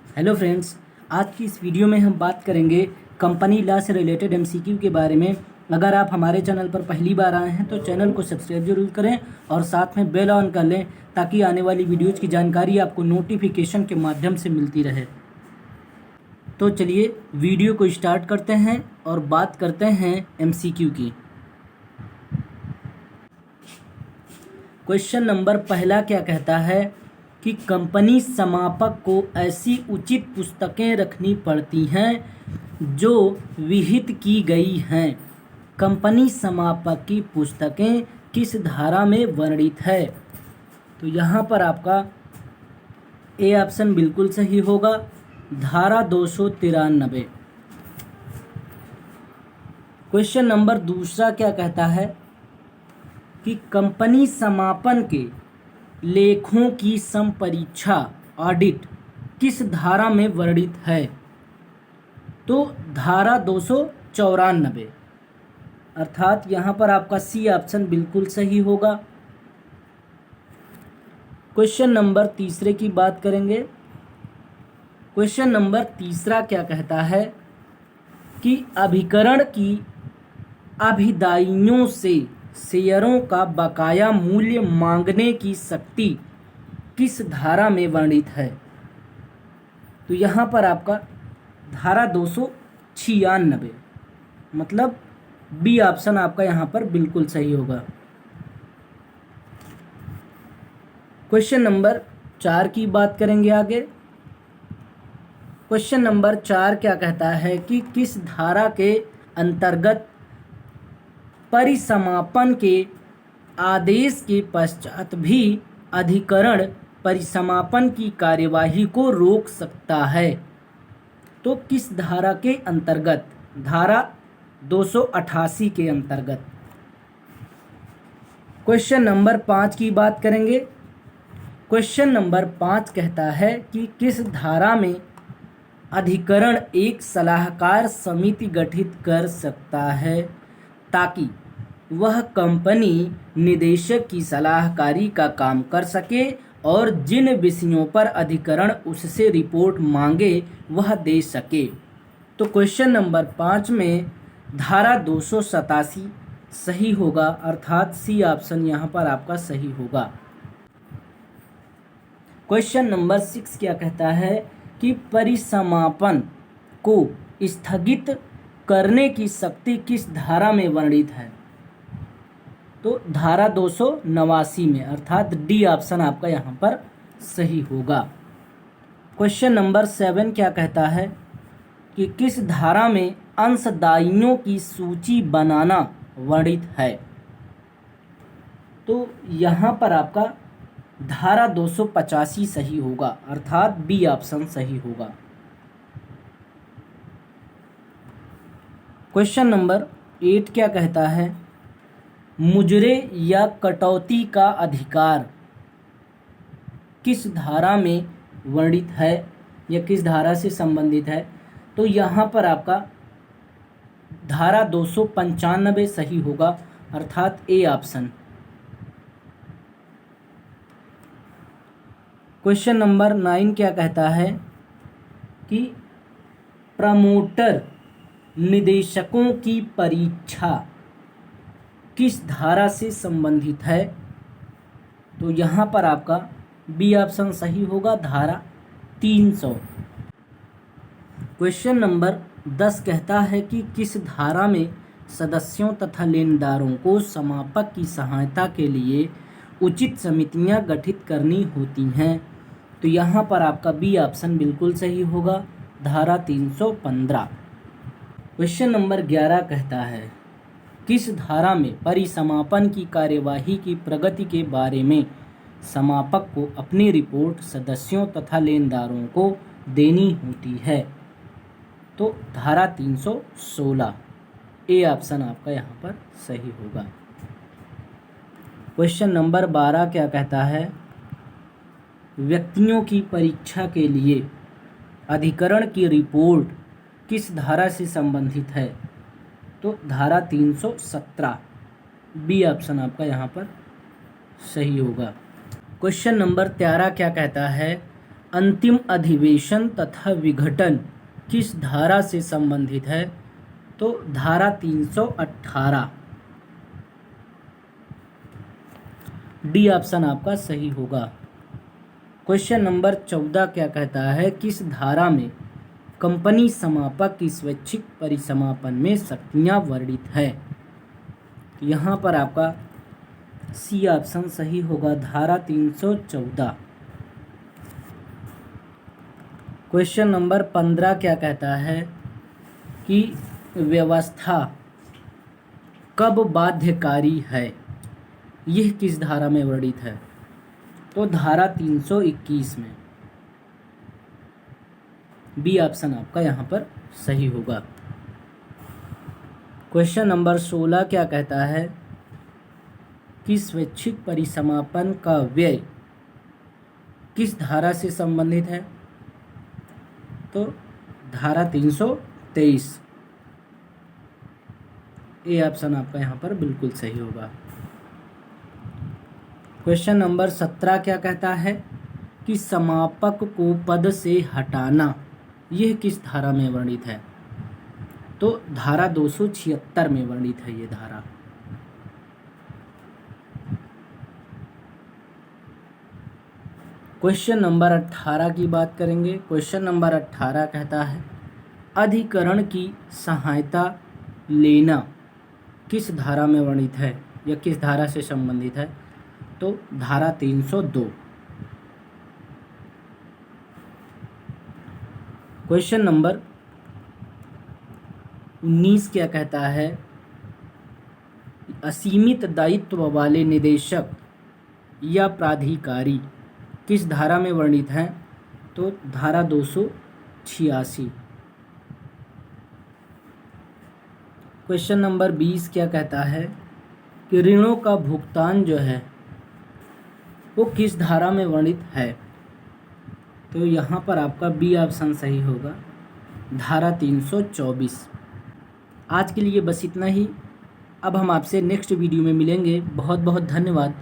Hello friends, आज की इस वीडियो में हम बात करेंगे कंपनी लॉ से रिलेटेड एमसीक्यू के बारे में। अगर आप हमारे चैनल पर पहली बार आए हैं तो चैनल को सब्सक्राइब जरूर करें और साथ में बेल ऑन कर लें ताकि आने वाली वीडियोज़ की जानकारी आपको नोटिफिकेशन के माध्यम से मिलती रहे। तो चलिए वीडियो को स्टार्ट करते हैं और बात करते हैं एमसीक्यू की। क्वेश्चन नंबर पहला क्या कहता है कि कंपनी समापक को ऐसी उचित पुस्तकें रखनी पड़ती हैं जो विहित की गई हैं। कंपनी समापक की पुस्तकें किस धारा में वर्णित है? तो यहाँ पर आपका ए ऑप्शन बिल्कुल सही होगा, धारा 293। क्वेश्चन नंबर दूसरा क्या कहता है कि कंपनी समापन के लेखों की संपरीक्षा ऑडिट किस धारा में वर्णित है? तो धारा 294, अर्थात यहाँ पर आपका सी ऑप्शन बिल्कुल सही होगा। क्वेश्चन नंबर तीसरे की बात करेंगे। क्वेश्चन नंबर तीसरा क्या कहता है कि अभिकरण की अभिदाइयों से शेयरों का बकाया मूल्य मांगने की शक्ति किस धारा में वर्णित है? तो यहाँ पर आपका धारा 296, मतलब बी ऑप्शन आपका यहाँ पर बिल्कुल सही होगा। क्वेश्चन नंबर 4 की बात करेंगे आगे। क्वेश्चन नंबर 4 क्या कहता है कि किस धारा के अंतर्गत परिसमापन के आदेश के पश्चात भी अधिकरण परिसमापन की कार्यवाही को रोक सकता है? तो किस धारा के अंतर्गत? धारा 288 के अंतर्गत। क्वेश्चन नंबर 5 की बात करेंगे। क्वेश्चन नंबर 5 कहता है कि किस धारा में अधिकरण एक सलाहकार समिति गठित कर सकता है ताकि वह कंपनी निदेशक की सलाहकारी का काम कर सके और जिन विषयों पर अधिकरण उससे रिपोर्ट मांगे वह दे सके? तो क्वेश्चन नंबर 5 में धारा 287 सही होगा, अर्थात सी ऑप्शन यहाँ पर आपका सही होगा। क्वेश्चन नंबर 6 क्या कहता है कि परिसमापन को स्थगित करने की शक्ति किस धारा में वर्णित है? तो धारा 289 में, अर्थात डी ऑप्शन आपका यहाँ पर सही होगा। क्वेश्चन नंबर 7 क्या कहता है कि किस धारा में अंशदायियों की सूची बनाना वर्णित है? तो यहाँ पर आपका धारा 285 सही होगा, अर्थात बी ऑप्शन सही होगा। क्वेश्चन नंबर 8 क्या कहता है? मुजरे या कटौती का अधिकार किस धारा में वर्णित है या किस धारा से संबंधित है? तो यहाँ पर आपका धारा 295 सही होगा, अर्थात ए ऑप्शन। क्वेश्चन नंबर 9 क्या कहता है कि प्रमोटर निदेशकों की परीक्षा किस धारा से संबंधित है? तो यहाँ पर आपका बी ऑप्शन सही होगा, धारा 300। क्वेश्चन नंबर 10 कहता है कि किस धारा में सदस्यों तथा लेनदारों को समापक की सहायता के लिए उचित समितियां गठित करनी होती हैं? तो यहाँ पर आपका बी ऑप्शन बिल्कुल सही होगा, धारा 315। क्वेश्चन नंबर 11 कहता है किस धारा में परिसमापन की कार्यवाही की प्रगति के बारे में समापक को अपनी रिपोर्ट सदस्यों तथा लेनदारों को देनी होती है? तो धारा 316, ए ऑप्शन आपका यहाँ पर सही होगा। क्वेश्चन नंबर 12 क्या कहता है? व्यक्तियों की परीक्षा के लिए अधिकरण की रिपोर्ट किस धारा से संबंधित है? तो धारा 317, बी ऑप्शन आपका यहाँ पर सही होगा। क्वेश्चन नंबर 13 क्या कहता है? अंतिम अधिवेशन तथा विघटन किस धारा से संबंधित है? तो धारा 318। डी ऑप्शन आपका सही होगा। क्वेश्चन नंबर 14 क्या कहता है? किस धारा में कंपनी समापक की स्वैच्छिक परिसमापन में शक्तियां वर्णित है? यहाँ पर आपका सी ऑप्शन सही होगा, धारा 314। क्वेश्चन नंबर 15 क्या कहता है कि व्यवस्था कब बाध्यकारी है? यह किस धारा में वर्णित है? तो धारा 321 में। बी ऑप्शन आपका यहाँ पर सही होगा। क्वेश्चन नंबर 16 क्या कहता है कि स्वैच्छिक परिसमापन का व्यय किस धारा से संबंधित है? तो धारा 323। ए ऑप्शन आपका यहाँ पर बिल्कुल सही होगा। क्वेश्चन नंबर 17 क्या कहता है कि समापक को पद से हटाना यह किस धारा में वर्णित है? तो धारा 276 में वर्णित है ये धारा। क्वेश्चन नंबर 18 की बात करेंगे। क्वेश्चन नंबर 18 कहता है अधिकरण की सहायता लेना किस धारा में वर्णित है या किस धारा से संबंधित है? तो धारा 302। क्वेश्चन नंबर 19 क्या कहता है? असीमित दायित्व वाले निदेशक या प्राधिकारी किस धारा में वर्णित हैं? तो धारा 286। क्वेश्चन नंबर 20 क्या कहता है कि ऋणों का भुगतान जो है वो किस धारा में वर्णित है? तो यहाँ पर आपका बी ऑप्शन सही होगा, धारा 324। आज के लिए बस इतना ही। अब हम आपसे नेक्स्ट वीडियो में मिलेंगे। बहुत बहुत धन्यवाद।